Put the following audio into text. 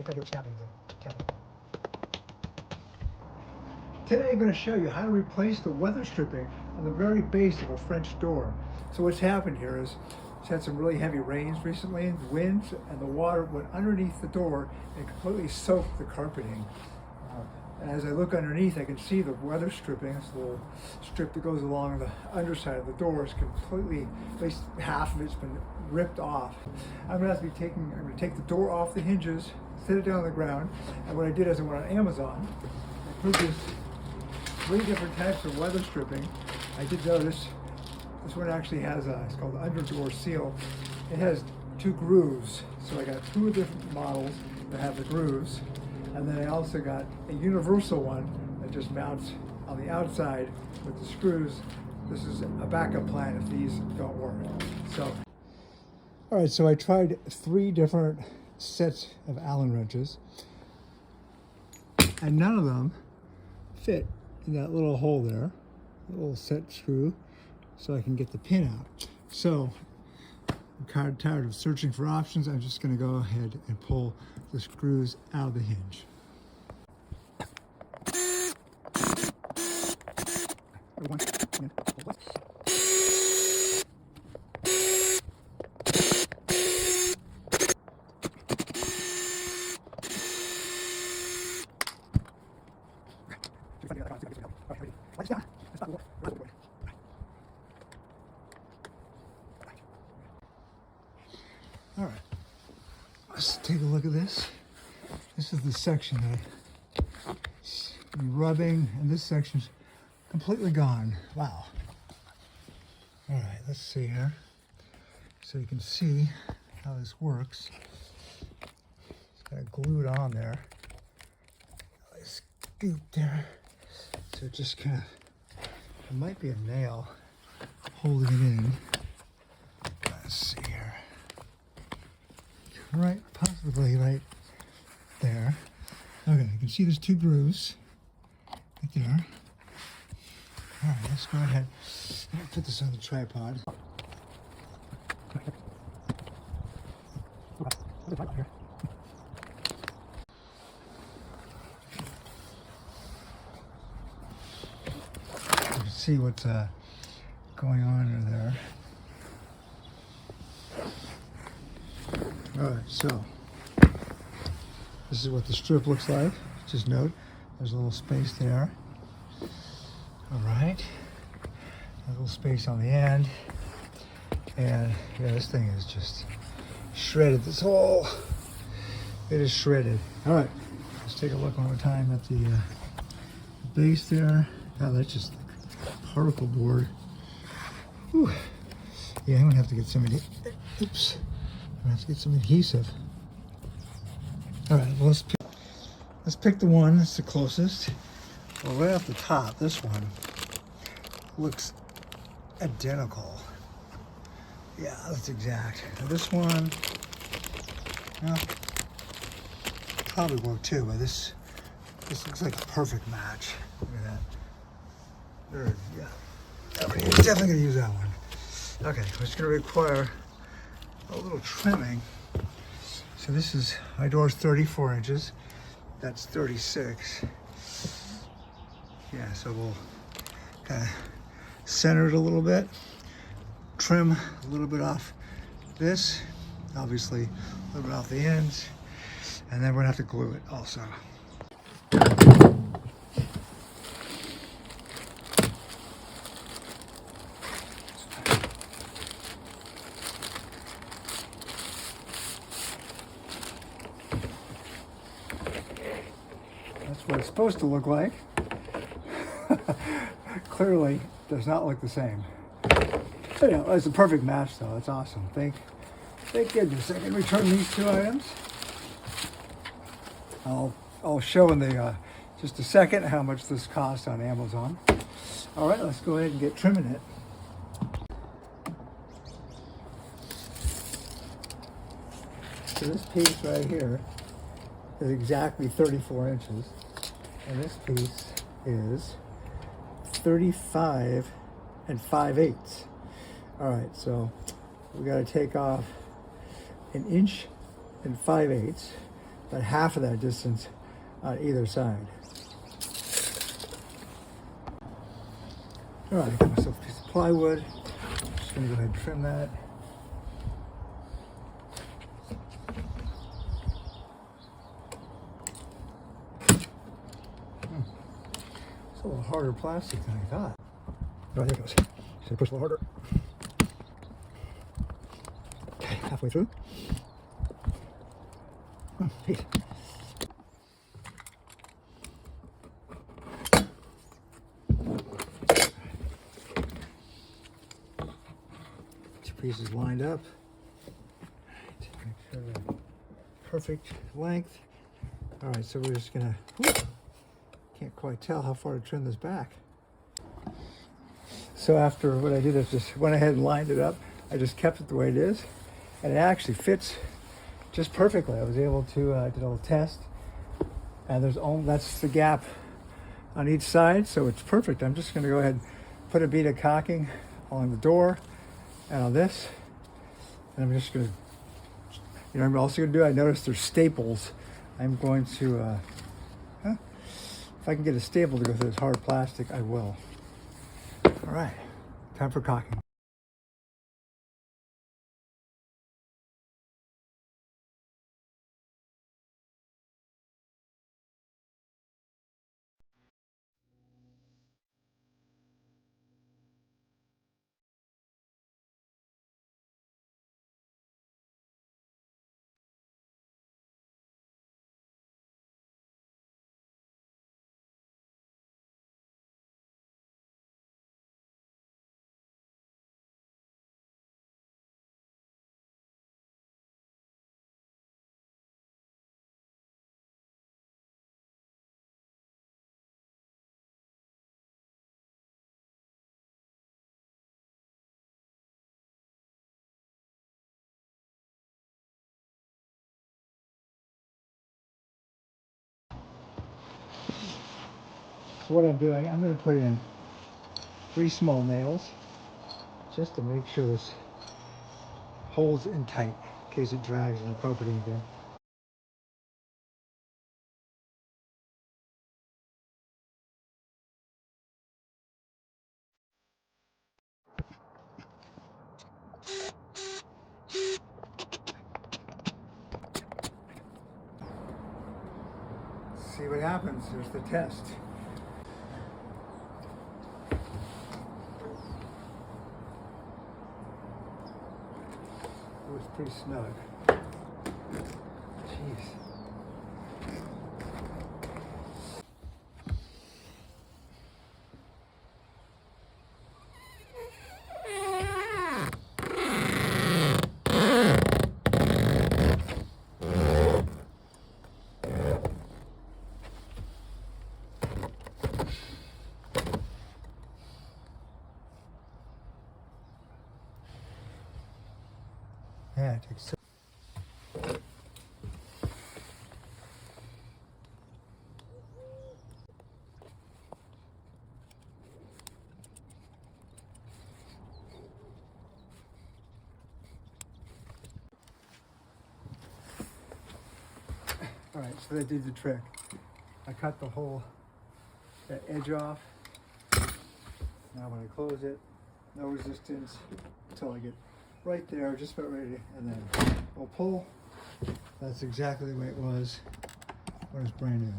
try to hear what's happening. Today I'm going to show you how to replace the weather stripping on the very base of a French door. So what's happened here is it's had some really heavy rains recently, and winds, and the water went underneath the door and completely soaked the carpeting. And as I look underneath, I can see the weather stripping. This little strip that goes along the underside of the door is completely, at least half of it's been ripped off. I'm going to take the door off the hinges, set it down on the ground, and what I did is I went on Amazon. I purchased 3 different types of weather stripping. I did notice this one actually has it's called the underdoor seal. It has 2 grooves, so I got 2 different models that have the grooves, and then I also got a universal one that just mounts on the outside with the screws. This is a backup plan if these don't work. So, all right, so I tried 3 different sets of Allen wrenches, and none of them fit in that little hole there, a little set screw, so I can get the pin out. So I'm kind of tired of searching for options. I'm just going to go ahead and pull the screws out of the hinge. All right, let's take a look at this. This is the section that I'm rubbing, and this section's completely gone. Wow. All right, let's see here. So you can see how this works. It's got it glued on there. I scoop there. So it just kind of, it might be a nail holding it in. Let's see here. Right, possibly right there. Okay, you can see there's 2 grooves right there. All right, let's go ahead and put this on the tripod. You can see what's going on under there. All right, so this is what the strip looks like. Just note, there's a little space there. All right, a little space on the end. And yeah, this thing is just shredded. This whole, it is shredded. All right, let's take a look one more time at the base there. Oh, that's just particle board. Whew. Yeah, I'm gonna have to get some oops. Let's get some adhesive. All right, well, let's pick the one that's the closest. Well, right off the top, this one looks identical. Yeah, that's exact. Now this one, well, probably work too, but this looks like a perfect match. Look at that. There, yeah. Okay, definitely gonna use that one. Okay, it's gonna require a little trimming. So this is, my door's 34 inches. That's 36. Yeah, so we'll kind of center it a little bit, trim a little bit off this, obviously a little bit off the ends, and then we're gonna have to glue it also. That's what it's supposed to look like. Clearly does not look the same. So, yeah, it's a perfect match though. It's awesome. Thank goodness. I can return these 2 items. I'll show in the just a second how much this cost on Amazon. All right, let's go ahead and get trimming it. So this piece right here is exactly 34 inches, and this piece is 35 5/8. All right, so we got to take off 1 5/8 about half of that distance on either side. All right, I got myself a piece of plywood. I'm just gonna go ahead and trim that. It's a little harder plastic than I thought. Oh, there it goes. Should I push a little harder? Okay, halfway through. Neat. Two pieces lined up. Right, make sure they're perfect length. All right, so we're just gonna. Can't quite tell how far to trim this back. So after what I did is just went ahead and lined it up. I just kept it the way it is, and it actually fits just perfectly. I was able to did a little test, and that's the gap on each side, so it's perfect. I'm just going to go ahead and put a bead of caulking on the door and on this, and I'm just going to, you know, I'm also going to do. I noticed there's staples. I'm going to, if I can get a staple to go through this hard plastic, I will. All right, time for caulking. So what I'm doing, I'm going to put in 3 small nails just to make sure this holds in tight in case it drags and I bump it again. See what happens. Here's the test. It was pretty snug. Jeez. Yeah, it takes so. All right, so that did the trick. I cut the whole that edge off. Now when I close it, no resistance until I get right there, just about ready, and then I'll pull. That's exactly the way it was when it was brand new.